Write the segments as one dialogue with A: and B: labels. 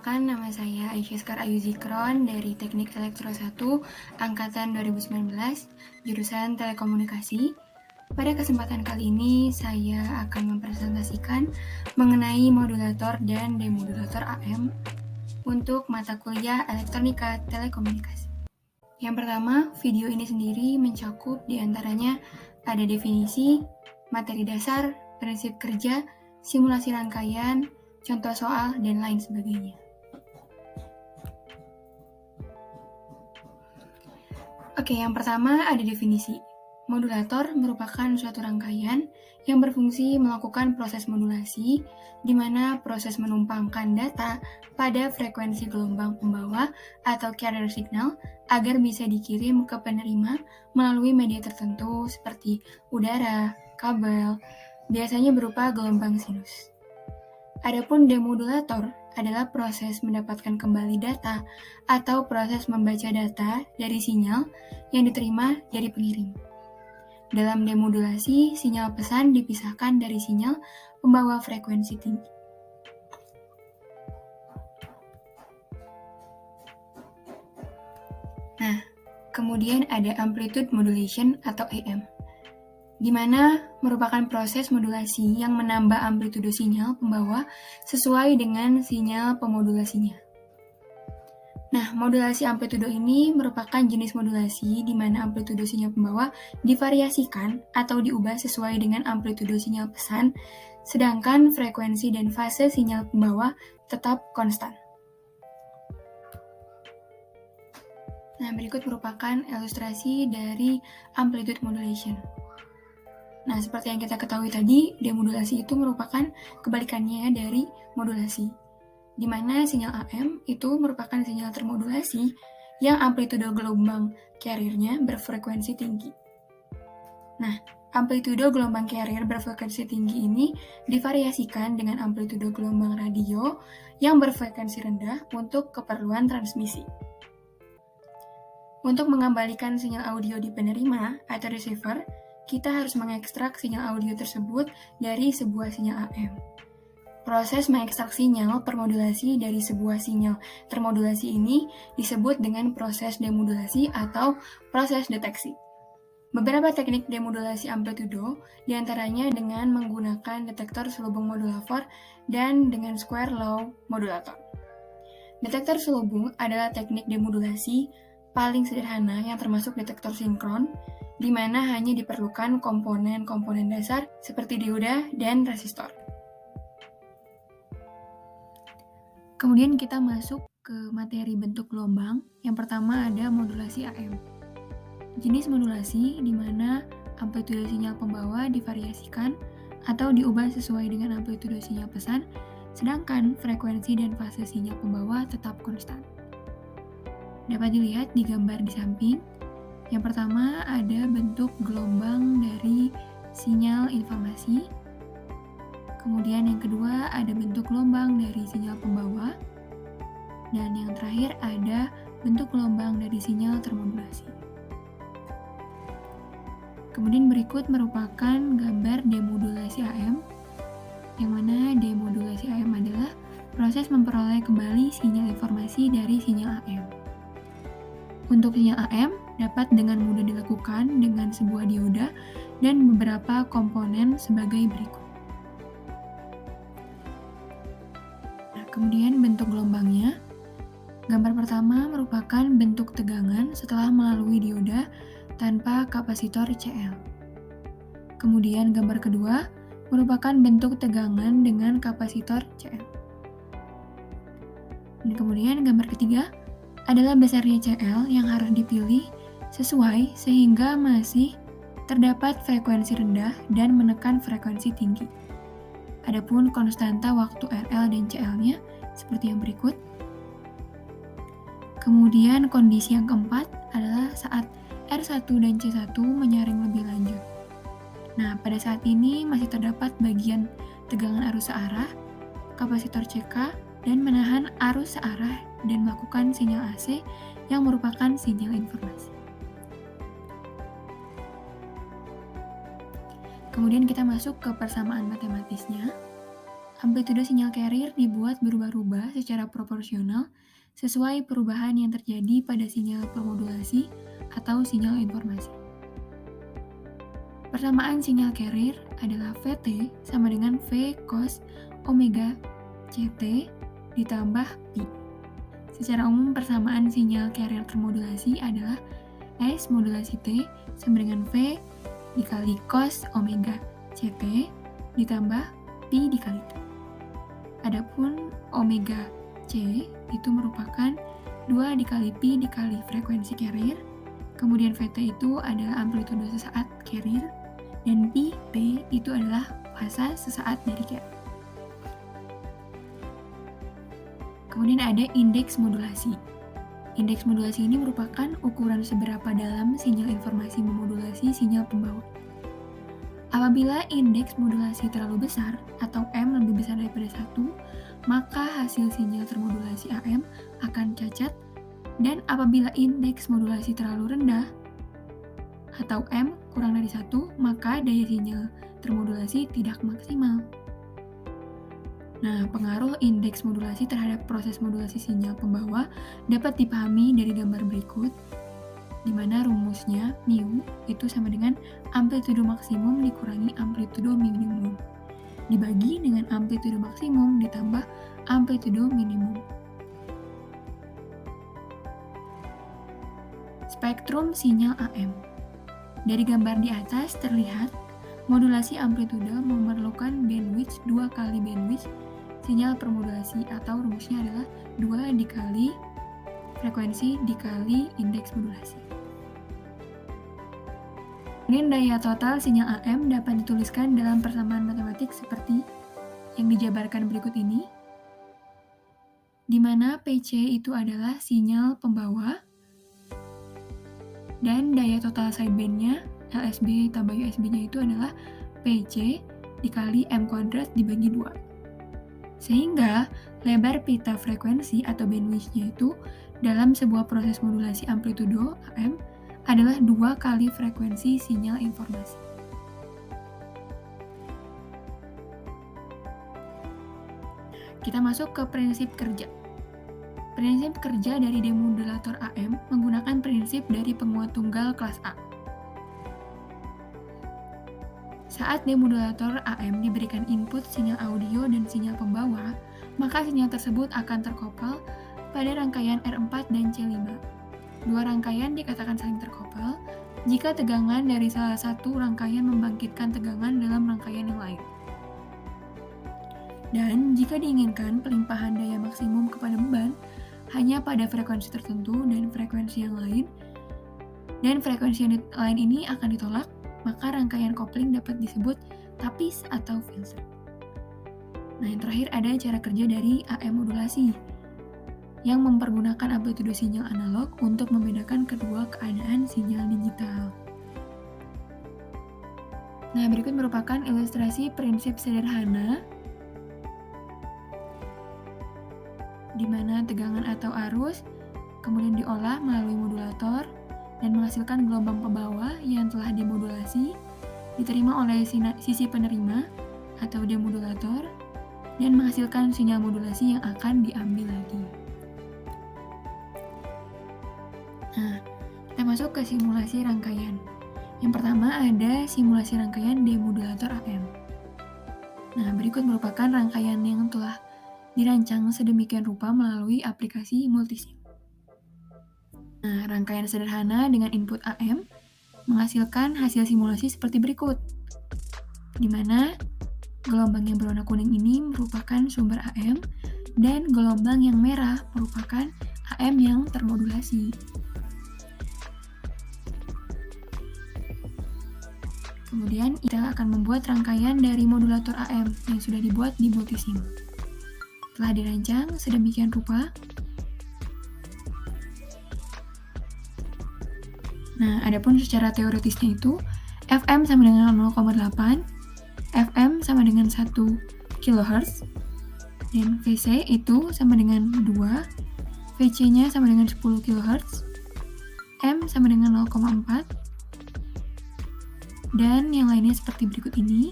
A: Perkenalkan, nama saya Aisyah Skar Ayu Zikron dari Teknik Elektro 1, Angkatan 2019, jurusan Telekomunikasi. Pada kesempatan kali ini, saya akan mempresentasikan mengenai modulator dan demodulator AM untuk mata kuliah Elektronika Telekomunikasi. Yang pertama, video ini sendiri mencakup diantaranya ada definisi, materi dasar, prinsip kerja, simulasi rangkaian, contoh soal, dan lain sebagainya. Oke, yang pertama ada definisi. Modulator merupakan suatu rangkaian yang berfungsi melakukan proses modulasi, di mana proses menumpangkan data pada frekuensi gelombang pembawa atau carrier signal agar bisa dikirim ke penerima melalui media tertentu seperti udara, kabel, biasanya berupa gelombang sinus. Adapun demodulator adalah proses mendapatkan kembali data atau proses membaca data dari sinyal yang diterima dari pengirim. Dalam demodulasi, sinyal pesan dipisahkan dari sinyal pembawa frekuensi tinggi. Nah, kemudian ada amplitude modulation atau AM, di mana merupakan proses modulasi yang menambah amplitudo sinyal pembawa sesuai dengan sinyal pemodulasinya. Nah, modulasi amplitudo ini merupakan jenis modulasi di mana amplitudo sinyal pembawa divariasikan atau diubah sesuai dengan amplitudo sinyal pesan, sedangkan frekuensi dan fase sinyal pembawa tetap konstan. Nah, berikut merupakan ilustrasi dari amplitude modulation. Nah, seperti yang kita ketahui tadi, demodulasi itu merupakan kebalikannya dari modulasi, di mana sinyal AM itu merupakan sinyal termodulasi yang amplitudo gelombang carrier-nya berfrekuensi tinggi. Nah, amplitudo gelombang carrier berfrekuensi tinggi ini divariasikan dengan amplitudo gelombang radio yang berfrekuensi rendah untuk keperluan transmisi. Untuk mengembalikan sinyal audio di penerima atau receiver, kita harus mengekstrak sinyal audio tersebut dari sebuah sinyal AM. Proses mengekstrak sinyal permodulasi dari sebuah sinyal termodulasi ini disebut dengan proses demodulasi atau proses deteksi. Beberapa teknik demodulasi amplitudo diantaranya dengan menggunakan detektor selubung modulator dan dengan square law modulator. Detektor selubung adalah teknik demodulasi paling sederhana yang termasuk detektor sinkron, di mana hanya diperlukan komponen-komponen dasar seperti dioda dan resistor. Kemudian kita masuk ke materi bentuk gelombang. Yang pertama ada modulasi AM. Jenis modulasi di mana amplitudo sinyal pembawa divariasikan atau diubah sesuai dengan amplitudo sinyal pesan, sedangkan frekuensi dan fase sinyal pembawa tetap konstan. Dapat dilihat di gambar di samping. Yang pertama ada bentuk gelombang dari sinyal informasi. Kemudian yang kedua ada bentuk gelombang dari sinyal pembawa. Dan yang terakhir ada bentuk gelombang dari sinyal termodulasi. Kemudian berikut merupakan gambar demodulasi AM, yang mana demodulasi AM adalah proses memperoleh kembali sinyal informasi dari sinyal AM. Untuk sinyal AM dapat dengan mudah dilakukan dengan sebuah dioda dan beberapa komponen sebagai berikut. Nah, kemudian bentuk gelombangnya. Gambar pertama merupakan bentuk tegangan setelah melalui dioda tanpa kapasitor CL. Kemudian gambar kedua merupakan bentuk tegangan dengan kapasitor CL. Dan kemudian gambar ketiga adalah besarnya CL yang harus dipilih sesuai sehingga masih terdapat frekuensi rendah dan menekan frekuensi tinggi. Adapun konstanta waktu RL dan CL-nya seperti yang berikut. Kemudian kondisi yang keempat adalah saat R1 dan C1 menyaring lebih lanjut. Nah, pada saat ini masih terdapat bagian tegangan arus searah, kapasitor CK, dan menahan arus searah dan melakukan sinyal AC yang merupakan sinyal informasi. Kemudian kita masuk ke persamaan matematisnya. Amplitudo sinyal carrier dibuat berubah-ubah secara proporsional sesuai perubahan yang terjadi pada sinyal permodulasi atau sinyal informasi. Persamaan sinyal carrier adalah Vt sama dengan V cos omega Ct ditambah Pi. Secara umum persamaan sinyal carrier termodulasi adalah S modulasi T sama dengan V dikali cos omega Ct ditambah Pi dikali T. Adapun omega C itu merupakan 2 dikali Pi dikali frekuensi carrier, kemudian Vt itu adalah amplitudo sesaat carrier, dan P itu adalah fasa sesaat dari carrier. Kemudian ada indeks modulasi. Indeks modulasi ini merupakan ukuran seberapa dalam sinyal informasi memodulasi sinyal pembawa. Apabila indeks modulasi terlalu besar atau M lebih besar daripada 1, maka hasil sinyal termodulasi AM akan cacat, dan apabila indeks modulasi terlalu rendah atau M kurang dari 1, maka daya sinyal termodulasi tidak maksimal. Nah, pengaruh indeks modulasi terhadap proses modulasi sinyal pembawa dapat dipahami dari gambar berikut, di mana rumusnya mu itu sama dengan amplitudo maksimum dikurangi amplitudo minimum, dibagi dengan amplitudo maksimum ditambah amplitudo minimum. Spektrum sinyal AM. Dari gambar di atas terlihat modulasi amplitudo memerlukan bandwidth 2 kali bandwidth sinyal permodulasi, atau rumusnya adalah 2 dikali frekuensi dikali indeks modulasi. Kemudian daya total sinyal AM dapat dituliskan dalam persamaan matematik seperti yang dijabarkan berikut ini, di mana PC itu adalah sinyal pembawa, dan daya total sidebandnya LSB tambah USB-nya itu adalah PC dikali M kuadrat dibagi 2. Sehingga lebar pita frekuensi atau bandwidth-nya itu dalam sebuah proses modulasi amplitudo AM adalah 2 kali frekuensi sinyal informasi. Kita masuk ke prinsip kerja. Prinsip kerja dari demodulator AM menggunakan prinsip dari penguat tunggal kelas A. Saat demodulator AM diberikan input sinyal audio dan sinyal pembawa, maka sinyal tersebut akan terkopal pada rangkaian R4 dan C5. Dua rangkaian dikatakan saling terkopal jika tegangan dari salah satu rangkaian membangkitkan tegangan dalam rangkaian yang lain. Dan jika diinginkan pelimpahan daya maksimum kepada beban hanya pada frekuensi tertentu dan frekuensi yang lain ini akan ditolak, maka rangkaian kopling dapat disebut tapis atau filter. Nah, yang terakhir ada cara kerja dari AM modulasi yang mempergunakan amplitudo sinyal analog untuk membedakan kedua keadaan sinyal digital. Nah, berikut merupakan ilustrasi prinsip sederhana di mana tegangan atau arus kemudian diolah melalui modulator dan menghasilkan gelombang pembawa yang telah dimodulasi, diterima oleh sisi penerima atau demodulator, dan menghasilkan sinyal modulasi yang akan diambil lagi. Nah, kita masuk ke simulasi rangkaian. Yang pertama ada simulasi rangkaian demodulator AM. Nah, berikut merupakan rangkaian yang telah dirancang sedemikian rupa melalui aplikasi multisim. Nah, rangkaian sederhana dengan input AM menghasilkan hasil simulasi seperti berikut, di mana gelombang yang berwarna kuning ini merupakan sumber AM dan gelombang yang merah merupakan AM yang termodulasi. Kemudian kita akan membuat rangkaian dari modulator AM yang sudah dibuat di multisim. Telah dirancang sedemikian rupa. Nah, adapun secara teoretisnya itu FM sama dengan 0,8, FM sama dengan 1 kHz, dan VC itu sama dengan 2, VC-nya sama dengan 10 kHz, M sama dengan 0,4, dan yang lainnya seperti berikut ini.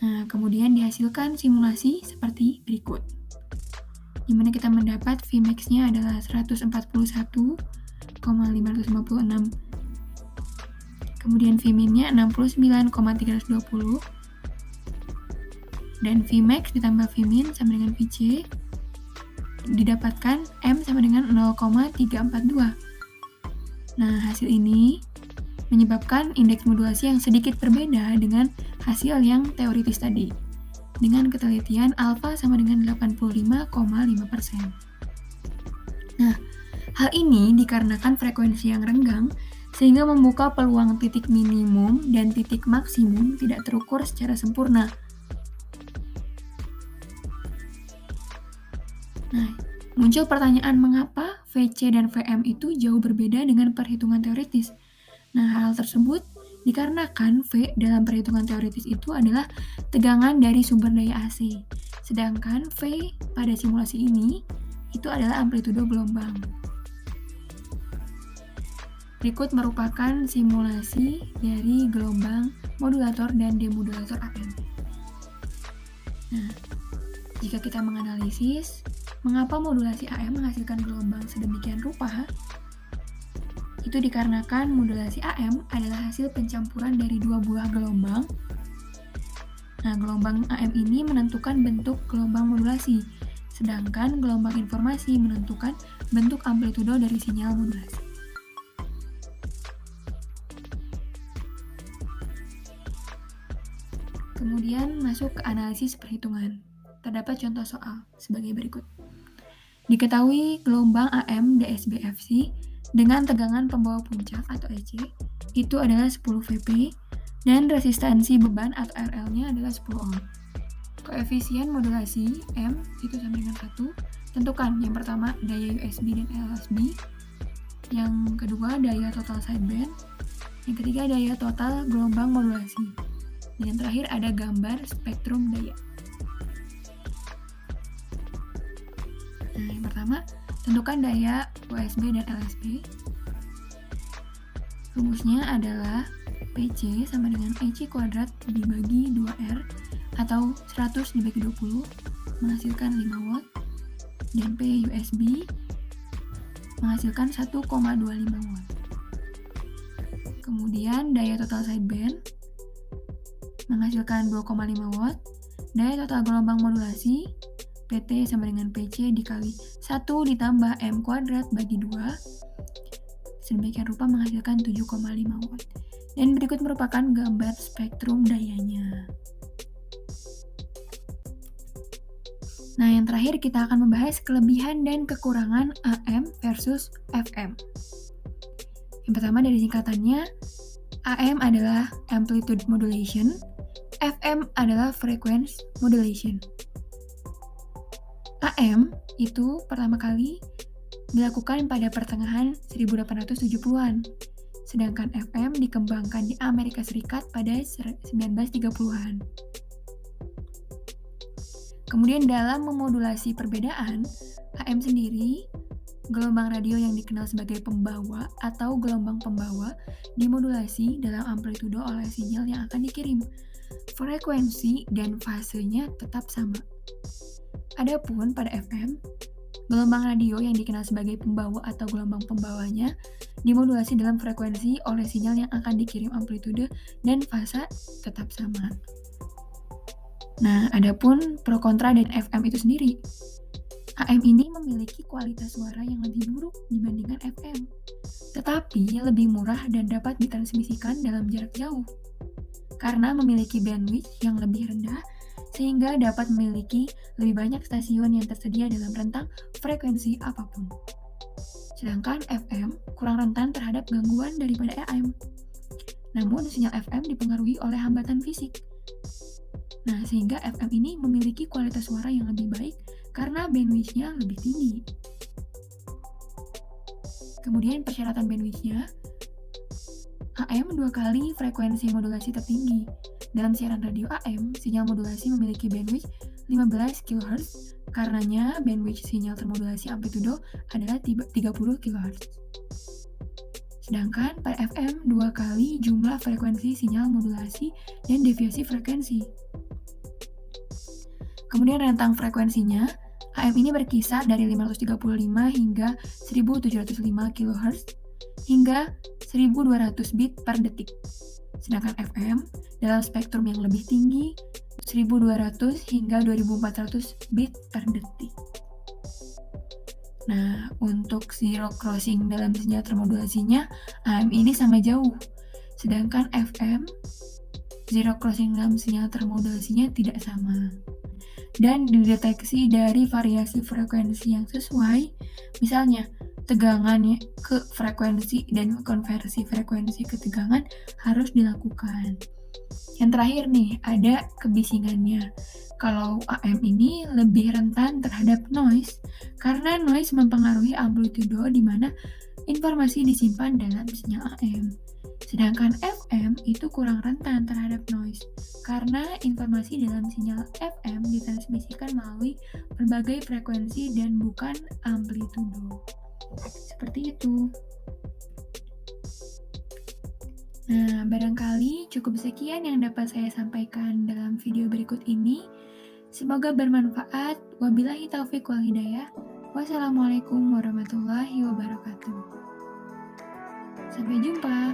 A: Nah, kemudian dihasilkan simulasi seperti berikut, di mana kita mendapat Vmax-nya adalah 141,556, kemudian Vmin-nya 69,320, dan Vmax ditambah Vmin sama dengan Vc, didapatkan M sama dengan 0,342. Nah, hasil ini menyebabkan indeks modulasi yang sedikit berbeda dengan hasil yang teoritis tadi, dengan ketelitian alfa sama dengan 85,5%. Nah, hal ini dikarenakan frekuensi yang renggang, sehingga membuka peluang titik minimum dan titik maksimum tidak terukur secara sempurna. Nah, muncul pertanyaan mengapa Vc dan Vm itu jauh berbeda dengan perhitungan teoritis. Nah, hal tersebut dikarenakan V dalam perhitungan teoritis itu adalah tegangan dari sumber daya AC, sedangkan V pada simulasi ini itu adalah amplitudo gelombang. Berikut merupakan simulasi dari gelombang modulator dan demodulator AM. Nah, jika kita menganalisis mengapa modulasi AM menghasilkan gelombang sedemikian rupa, itu dikarenakan modulasi AM adalah hasil pencampuran dari dua buah gelombang. Nah, gelombang AM ini menentukan bentuk gelombang modulasi, sedangkan gelombang informasi menentukan bentuk amplitudo dari sinyal modulasi. Kemudian masuk ke analisis perhitungan. Terdapat contoh soal sebagai berikut. Diketahui gelombang AM DSB-FC dengan tegangan pembawa puncak atau EC itu adalah 10 Vp dan resistansi beban atau RL-nya adalah 10 ohm. Koefisien modulasi M itu sama dengan 1. Tentukan yang pertama daya USB dan LSB, yang kedua daya total sideband, yang ketiga daya total gelombang modulasi, dan yang terakhir ada gambar spektrum daya. Nah, yang pertama, tentukan daya USB dan LSB. Rumusnya adalah PC sama dengan EC kuadrat dibagi 2R atau 100 dibagi 20 menghasilkan 5 watt, dan P USB menghasilkan 1,25 watt. Kemudian daya total sideband menghasilkan 2,5 watt, daya total gelombang modulasi PT sama dengan PC dikali 1 ditambah M kuadrat bagi 2, sedemikian rupa menghasilkan 7,5 watt. Dan berikut merupakan gambar spektrum dayanya. Nah, yang terakhir kita akan membahas kelebihan dan kekurangan AM versus FM. Yang pertama dari singkatannya, AM adalah amplitude modulation, FM adalah frequency modulation. AM itu pertama kali dilakukan pada pertengahan 1870-an, sedangkan FM dikembangkan di Amerika Serikat pada 1930-an. Kemudian dalam memodulasi perbedaan, AM sendiri, gelombang radio yang dikenal sebagai pembawa atau gelombang pembawa, dimodulasi dalam amplitudo oleh sinyal yang akan dikirim. Frekuensi dan fasenya tetap sama. Adapun pada FM, gelombang radio yang dikenal sebagai pembawa atau gelombang pembawanya dimodulasi dalam frekuensi oleh sinyal yang akan dikirim, amplitude dan fase tetap sama. Nah, adapun pro kontra dan FM itu sendiri. AM ini memiliki kualitas suara yang lebih buruk dibandingkan FM, tetapi lebih murah dan dapat ditransmisikan dalam jarak jauh karena memiliki bandwidth yang lebih rendah, sehingga dapat memiliki lebih banyak stasiun yang tersedia dalam rentang frekuensi apapun. Sedangkan FM kurang rentan terhadap gangguan daripada AM. Namun, sinyal FM dipengaruhi oleh hambatan fisik. Nah, sehingga FM ini memiliki kualitas suara yang lebih baik karena bandwidth-nya lebih tinggi. Kemudian persyaratan bandwidth-nya, AM 2 kali frekuensi modulasi tertinggi. Dalam siaran radio AM, sinyal modulasi memiliki bandwidth 15 kHz, karenanya bandwidth sinyal termodulasi amplitudo adalah 30 kHz. Sedangkan pada FM 2 kali jumlah frekuensi sinyal modulasi dan deviasi frekuensi. Kemudian rentang frekuensinya, AM ini berkisar dari 535 hingga 1705 kHz hingga 1200 bit per detik. Sedangkan FM dalam spektrum yang lebih tinggi 1200 hingga 2400 bit per detik. Nah, untuk zero crossing dalam sinyal termodulasinya, AM ini sama jauh. Sedangkan FM, zero crossing dalam sinyal termodulasinya tidak sama. Dan dideteksi dari variasi frekuensi yang sesuai, misalnya tegangan ke frekuensi dan konversi frekuensi ke tegangan harus dilakukan. Yang terakhir nih, ada kebisingannya. Kalau AM ini lebih rentan terhadap noise, karena noise mempengaruhi amplitudo di mana informasi disimpan dalam sinyal AM. Sedangkan FM itu kurang rentan terhadap noise, karena informasi dalam sinyal FM ditransmisikan melalui berbagai frekuensi dan bukan amplitudo. Seperti itu. Nah, barangkali cukup sekian yang dapat saya sampaikan dalam video berikut ini. Semoga bermanfaat. Wabillahi taufiq wal hidayah. Wassalamualaikum warahmatullahi wabarakatuh. Sampai jumpa.